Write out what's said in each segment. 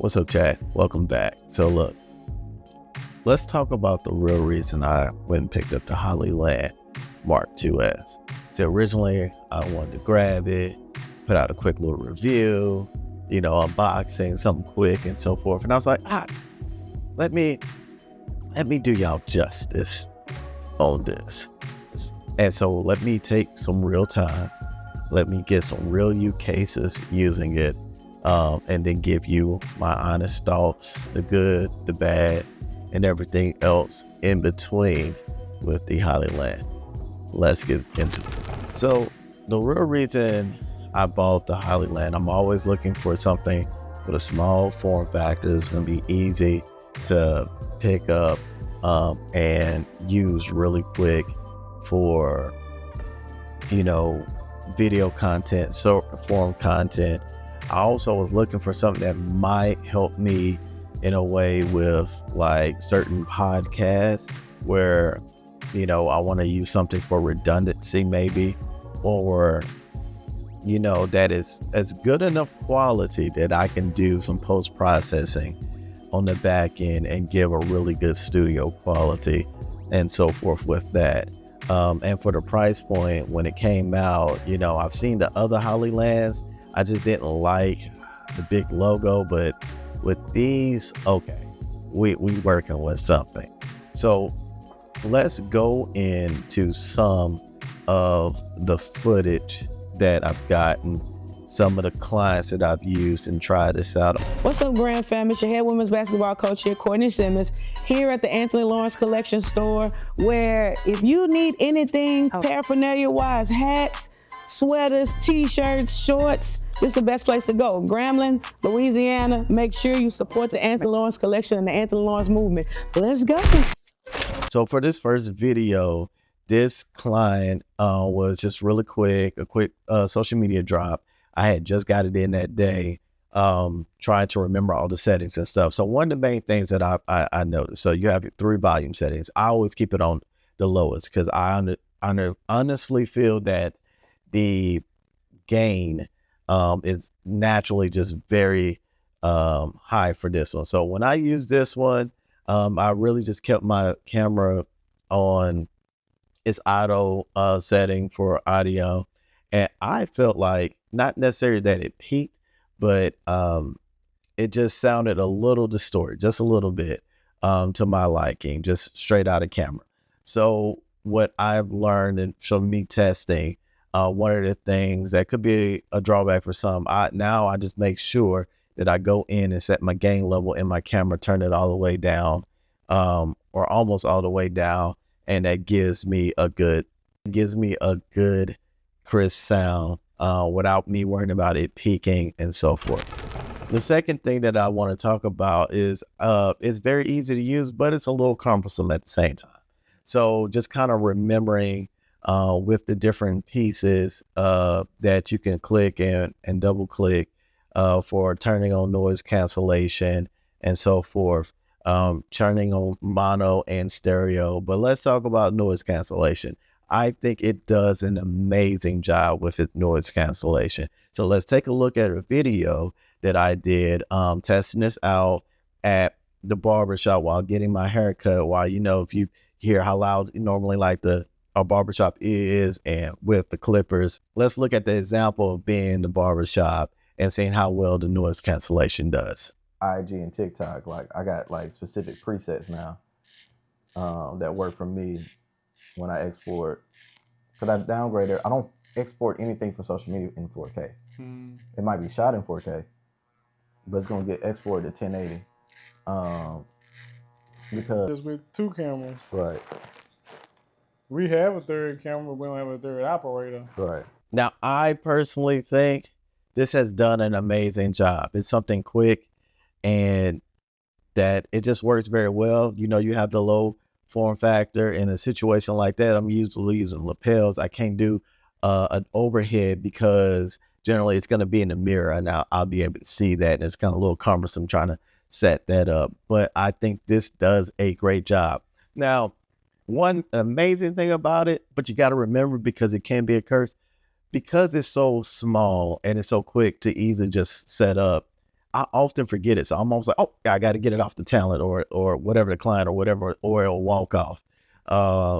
What's up, chat? Welcome back. So look, let's talk about the real reason I went and picked up the Hollyland Lark M2S. So originally I wanted to grab it, put out a quick little review, unboxing, something quick and so forth. And I was like, let me do y'all justice on this. And so let me take some real time. Let me get some real use cases using it. And then give you my honest thoughts, the good, the bad, and everything else in between with the Hollyland. Let's get into it. So the real reason I bought the Hollyland, I'm always looking for something with a small form factor that's going to be easy to pick up and use really quick for, video content, short form content. I also was looking for something that might help me in a way with like certain podcasts where, I want to use something for redundancy maybe, or, that is as good enough quality that I can do some post-processing on the back end and give a really good studio quality and so forth with that. And for the price point, when it came out, I've seen the other Hollylands. I just didn't like the big logo, but with these, okay, we working with something. So let's go into some of the footage that I've gotten, some of the clients that I've used and tried this out. What's up, Grand Fam? It's your head women's basketball coach here, Courtney Simmons, here at the Anthony Lawrence Collection store, where if you need anything paraphernalia-wise, hats, sweaters, t-shirts, shorts, this is the best place to go. Grambling, Louisiana. Make sure you support the Anthony Lawrence Collection and the Anthony Lawrence movement. Let's go. So for this first video, this client was just really quick, a quick social media drop. I had just got it in that day, trying to remember all the settings and stuff. So one of the main things that I noticed, so you have your 3 volume settings. I always keep it on the lowest because I honestly feel that the gain is naturally just very high for this one. So when I use this one, I really just kept my camera on its auto setting for audio. And I felt like not necessarily that it peaked, but it just sounded a little distorted, just a little bit to my liking, just straight out of camera. So what I've learned and from me testing, one of the things that could be a drawback for some, I just make sure that I go in and set my gain level in my camera, turn it all the way down, or almost all the way down, and that gives me a good crisp sound without me worrying about it peaking and so forth. The second thing that I want to talk about is it's very easy to use, but it's a little cumbersome at the same time. So just kind of remembering with the different pieces that you can click and double click for turning on noise cancellation and so forth, turning on mono and stereo. But let's talk about noise cancellation. I think it does an amazing job with its noise cancellation. So let's take a look at a video that I did testing this out at the barbershop while getting my haircut, while, if you hear how loud normally like a barbershop is and with the clippers. Let's look at the example of being in the barbershop and seeing how well the noise cancellation does. IG and TikTok, I got specific presets now that work for me when I export. Because I downgraded, I don't export anything for social media in 4K. It might be shot in 4K, but it's going to get exported to 1080. Because just with 2 cameras. Right. We have a 3rd camera, we don't have a 3rd operator. Right. Now, I personally think this has done an amazing job. It's something quick and that it just works very well. You have the low form factor. In a situation like that, I'm usually using lapels. I can't do an overhead because generally it's going to be in the mirror and I'll be able to see that. And it's kind of a little cumbersome trying to set that up. But I think this does a great job. Now, one amazing thing about it, but you got to remember, because it can be a curse, because it's so small and it's so quick to easily just set up, I often forget it. So I'm almost like, oh, I got to get it off the talent or whatever the client or whatever, or it'll walk off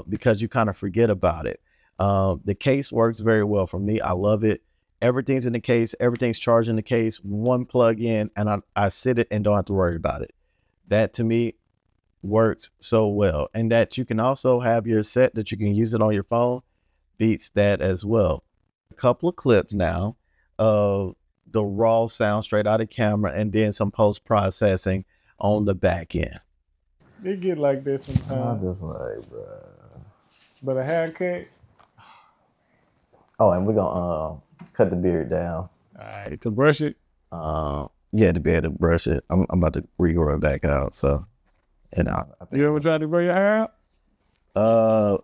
because you kind of forget about it. The case works very well for me. I love it. Everything's in the case. Everything's charged in the case. One plug in, and I sit it and don't have to worry about it. That to me works so well. And that you can also have your set that you can use it on your phone beats that as well. A couple of clips now of the raw sound straight out of camera and then some post-processing on the back end. It get like this I'm sometimes. just like, bro. But a haircut, Oh, and we're gonna cut the beard down. all right, to brush it. Yeah, to be able to brush it. I'm about to regrow it back out. So, and I think You ever tried to grow your hair out?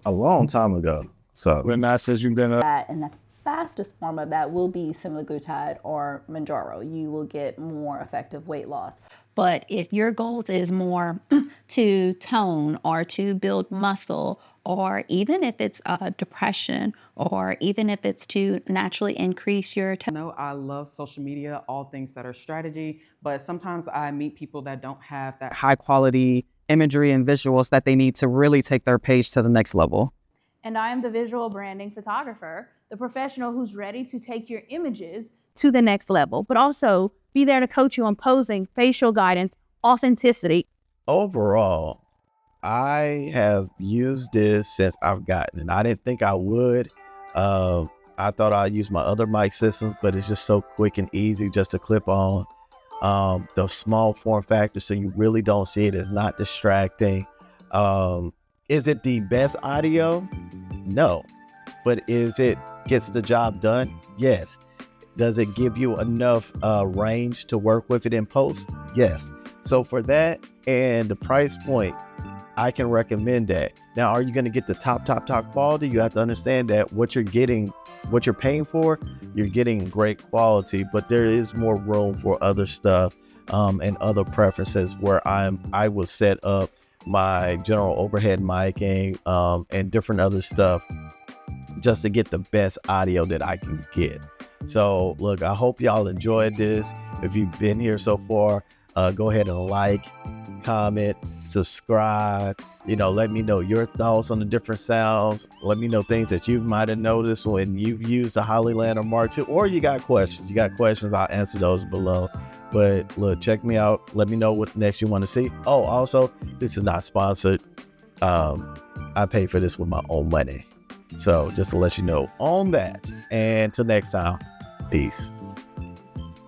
a long time ago. So, But not since you've been That, and the fastest form of that will be semaglutide or Mounjaro. You will get more effective weight loss. But if your goal is more to tone or to build muscle, or even if it's depression, or even if it's to naturally increase your I love social media, all things that are strategy, but sometimes I meet people that don't have that high quality imagery and visuals that they need to really take their page to the next level. And I am the visual branding photographer, the professional who's ready to take your images to the next level, but also be there to coach you on posing, facial guidance, authenticity. overall, I have used this since I've gotten it. I didn't think I would. I thought I'd use my other mic systems, but it's just so quick and easy just to clip on. The small form factor, so you really don't see it. It's not distracting. Is it the best audio? No. But is it gets the job done? Yes. Does it give you enough range to work with it in post? Yes. So for that and the price point, I can recommend that. Now, are you going to get the top quality? You have to understand that what you're getting, what you're paying for, you're getting great quality, but there is more room for other stuff and other preferences where I will set up my general overhead miking and different other stuff just to get the best audio that I can get. So look, I hope y'all enjoyed this. If you've been here so far, go ahead and like, comment, subscribe. Let me know your thoughts on the different sounds. Let me know things that you might have noticed when you've used the Hollyland or Mark II, or you got questions. I'll answer those below. But look, check me out. Let me know what next you want to see. Oh, also, this is not sponsored. I pay for this with my own money. So just to let you know on that. And till next time, peace.